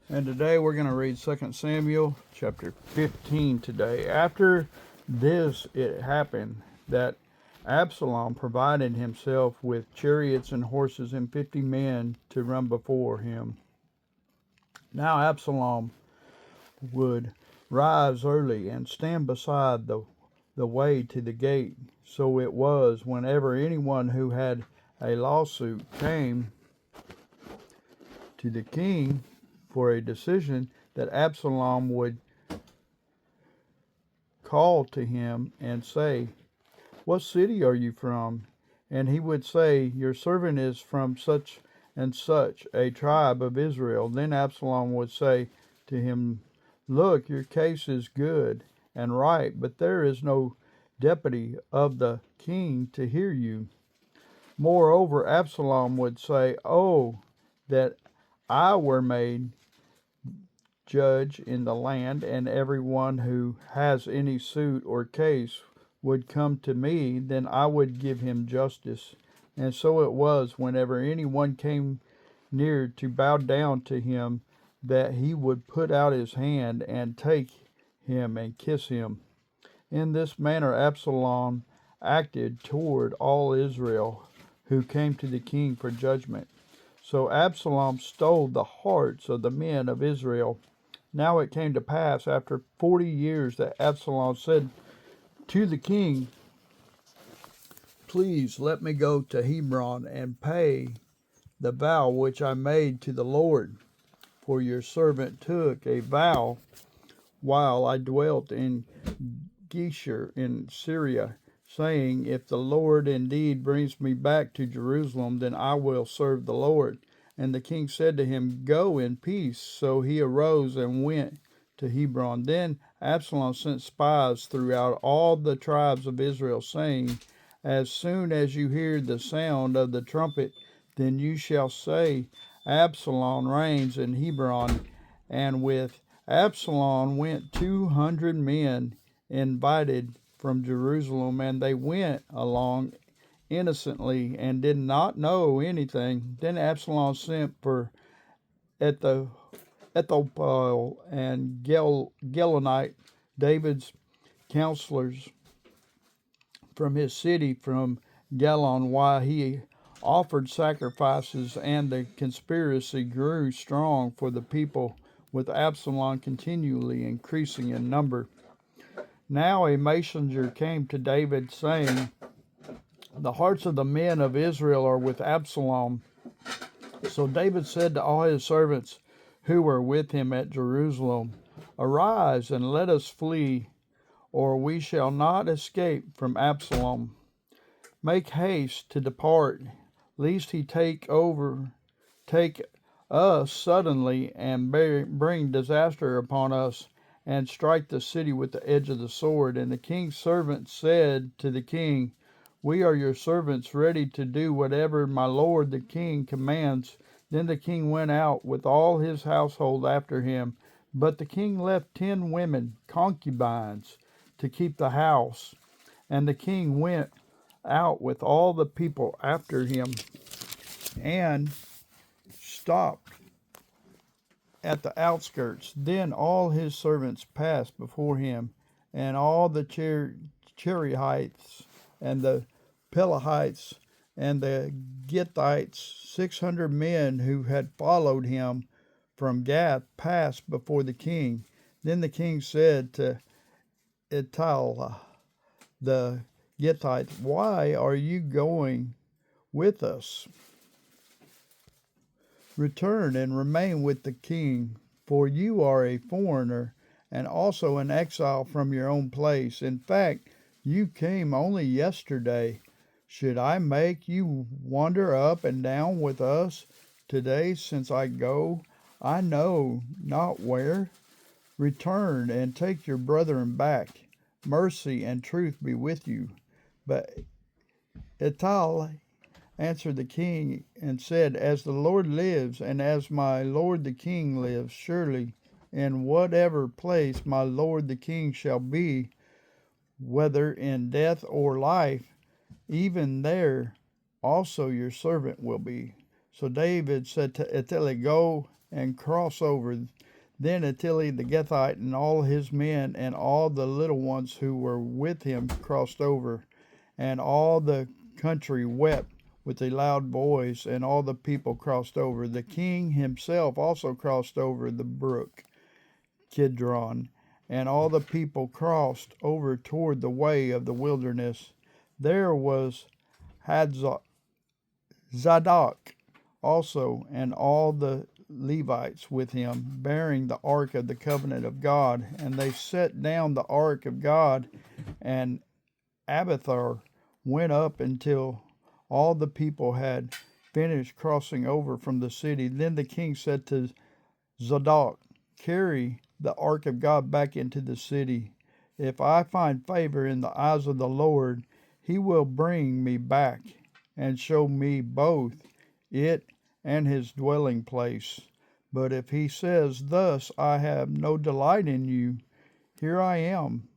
And today we're going to read 2 Samuel chapter 15 today. After this it happened that Absalom provided himself with chariots and horses and 50 men to run before him. Now Absalom would rise early and stand beside the way to the gate. So it was whenever anyone who had a lawsuit came to the king for a decision that Absalom would call to him and say, "What city are you from?" And he would say, "Your servant is from such and such a tribe of Israel." Then Absalom would say to him, "Look, your case is good and right, but there is no deputy of the king to hear you." Moreover, Absalom would say, "Oh, that I were made judge in the land, and every one who has any suit or case would come to me, then I would give him justice." And so it was, whenever any one came near to bow down to him, that he would put out his hand and take him and kiss him. In this manner Absalom acted toward all Israel who came to the king for judgment. So Absalom stole the hearts of the men of Israel. Now it came to pass after 40 years that Absalom said to the king, "Please let me go to Hebron and pay the vow which I made to the Lord. For your servant took a vow while I dwelt in Geshur in Syria, saying, If the Lord indeed brings me back to Jerusalem, then I will serve the Lord." And the king said to him, "Go in peace." So he arose and went to Hebron. Then Absalom sent spies throughout all the tribes of Israel, saying, "As soon as you hear the sound of the trumpet, then you shall say, Absalom reigns in Hebron." And with Absalom went 200 men invited from Jerusalem, and they went along innocently and did not know anything. Then Absalom sent for Ethophel and Gelonite, David's counselors, from his city from Gallon, while he offered sacrifices, and the conspiracy grew strong for the people, with Absalom continually increasing in number. Now a messenger came to David, saying, "The hearts of the men of Israel are with Absalom." So David said to all his servants who were with him at Jerusalem, "Arise and let us flee, or we shall not escape from Absalom. Make haste to depart, lest he take us suddenly and bring disaster upon us, and strike the city with the edge of the sword." And the king's servants said to the king, "We are your servants, ready to do whatever my lord the king commands." Then the king went out with all his household after him, but the king left 10 women, concubines, to keep the house. And the king went out with all the people after him, and stopped at the outskirts. Then all his servants passed before him, and all the Cherethites and the Pelahites and the Gittites, 600 men who had followed him from Gath, passed before the king. Then the king said to Ittai the Gittite, "Why are you going with us? Return and remain with the king, for you are a foreigner and also an exile from your own place. In fact, you came only yesterday. Should I make you wander up and down with us today, since I go I know not where? Return and take your brethren back. Mercy and truth be with you." But Ittai answered the king and said, "As the Lord lives, and as my lord the king lives, surely in whatever place my lord the king shall be, whether in death or life, even there also your servant will be." So David said to Ittai, "Go and cross over. Then Attila the Gethite and all his men and all the little ones who were with him crossed over, and all the country wept with a loud voice, and all the people crossed over. The king himself also crossed over the brook Kidron, and all the people crossed over toward the way of the wilderness. There was Zadok also, and all the Levites with him, bearing the ark of the covenant of God. And they set down the ark of God, and Abiathar went up until all the people had finished crossing over from the city. Then the king said to Zadok, carry the ark of God back into the city. If I find favor in the eyes of the Lord, he will bring me back and show me both it and his dwelling place. But if he says, thus, I have no delight in you, here I am.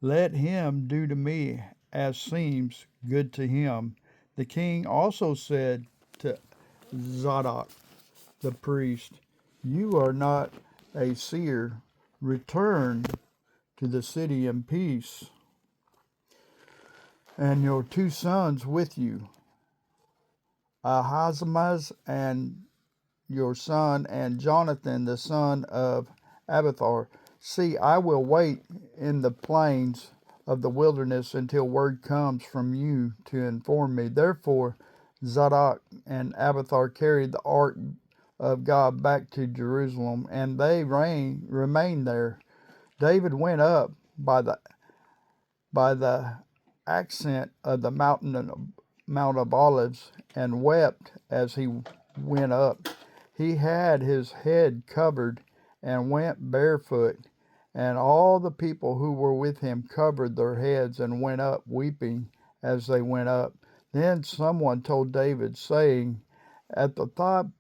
Let him do to me as seems good to him. The king also said to Zadok the priest, you are not a seer. Return to the city in peace, and your two sons with you, Ahisamaz and your son, and Jonathan the son of Abiathar. See, I will wait in the plains of the wilderness until word comes from you to inform me. Therefore Zadok and Abiathar carried the ark of God back to Jerusalem, and they remained there. David went up by the ascent of the Mount of Olives, and wept as he went up. He had his head covered and went barefoot, and all the people who were with him covered their heads and went up weeping as they went up. Then someone told David, saying, Ahithophel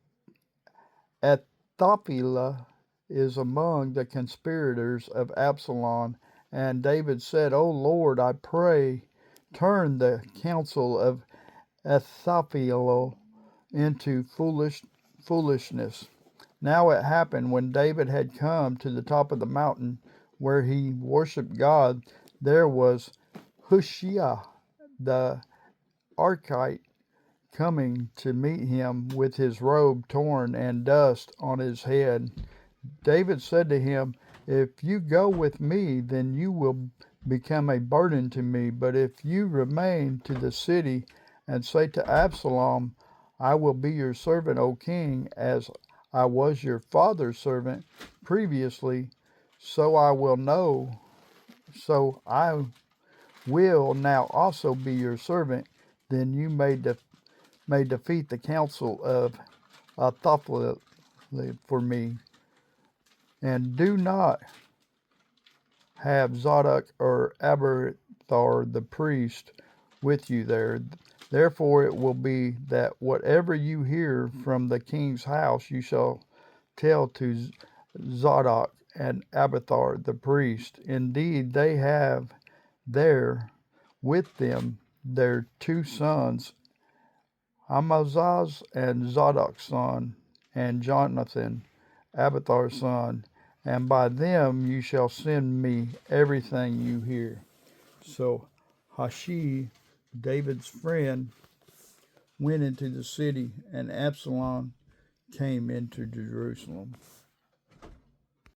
is among the conspirators of Absalom. And David said, O Lord, I pray, turn the counsel of Ahithophel into foolishness. Now it happened, when David had come to the top of the mountain where he worshipped God, there was Hushai the Archite coming to meet him with his robe torn and dust on his head. David said to him, if you go with me, then you will become a burden to me. But if you remain to the city and say to Absalom, I will be your servant, O king, as I was your father's servant previously, so I will now also be your servant, then you may defeat the counsel of Ahithophel for me. And do not have Zadok or Abiathar the priest with you there. Therefore it will be that whatever you hear from the king's house you shall tell to Zadok and Abiathar the priest. Indeed, they have there with them their two sons, Amaziah and Zadok's son, and Jonathan, Abiathar's son, and by them you shall send me everything you hear. So Hushai, David's friend, went into the city, and Absalom came into Jerusalem.